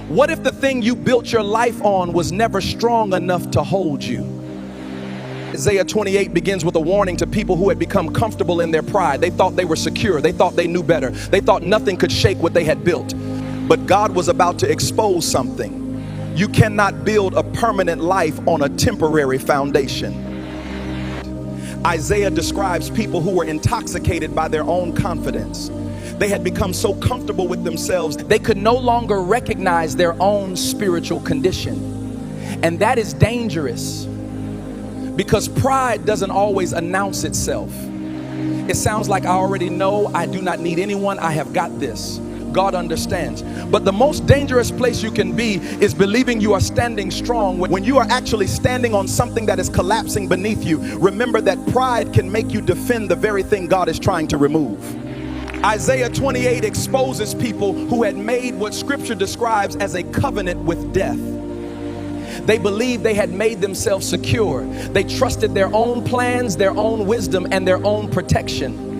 What if the thing you built your life on was never strong enough to hold you? Isaiah 28 begins with a warning to people who had become comfortable in their pride. They thought they were secure. They thought they knew better. They thought nothing could shake what they had built. But God was about to expose something. You cannot build a permanent life on a temporary foundation. Isaiah describes people who were intoxicated by their own confidence. They had become so comfortable with themselves, they could no longer recognize their own spiritual condition. And that is dangerous, because pride doesn't always announce itself. It sounds like, I already know, I do not need anyone, I have got this. God understands. But the most dangerous place you can be is believing you are standing strong when you are actually standing on something that is collapsing beneath you. Remember that pride can make you defend the very thing God is trying to remove. Isaiah 28 exposes people who had made what Scripture describes as a covenant with death. They believed they had made themselves secure. They trusted their own plans, their own wisdom, and their own protection.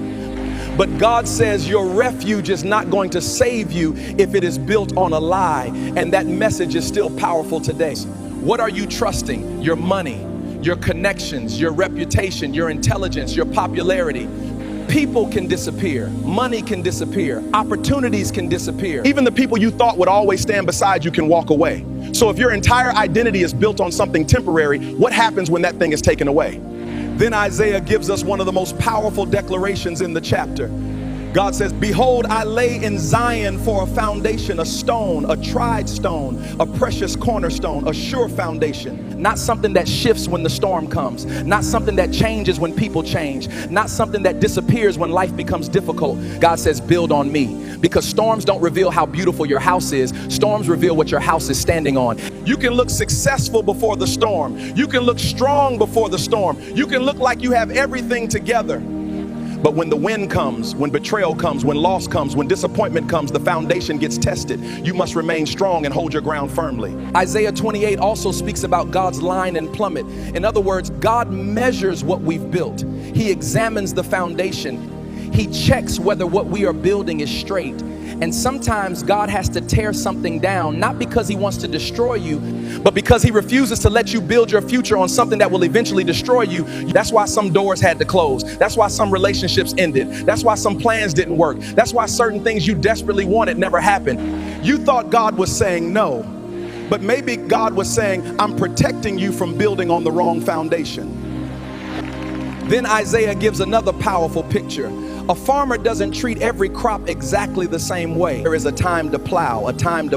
But God says your refuge is not going to save you if it is built on a lie. And that message is still powerful today. What are you trusting? Your money, your connections, your reputation, your intelligence, your popularity. People can disappear. Money can disappear. Opportunities can disappear. Even the people you thought would always stand beside you can walk away. So if your entire identity is built on something temporary, what happens when that thing is taken away? Then Isaiah gives us one of the most powerful declarations in the chapter. God says, behold, I lay in Zion for a foundation, a stone, a tried stone, a precious cornerstone, a sure foundation. Not something that shifts when the storm comes. Not something that changes when people change. Not something that disappears when life becomes difficult. God says, build on me. Because storms don't reveal how beautiful your house is. Storms reveal what your house is standing on. You can look successful before the storm. You can look strong before the storm. You can look like you have everything together. But when the wind comes, when betrayal comes, when loss comes, when disappointment comes, the foundation gets tested. You must remain strong and hold your ground firmly. Isaiah 28 also speaks about God's line and plummet. In other words, God measures what we've built. He examines the foundation. He checks whether what we are building is straight. And sometimes God has to tear something down, not because he wants to destroy you, but because he refuses to let you build your future on something that will eventually destroy you. That's why some doors had to close. That's why some relationships ended. That's why some plans didn't work. That's why certain things you desperately wanted never happened. You thought God was saying no, but maybe God was saying, I'm protecting you from building on the wrong foundation. Then Isaiah gives another powerful picture. A farmer doesn't treat every crop exactly the same way. There is a time to plow, a time to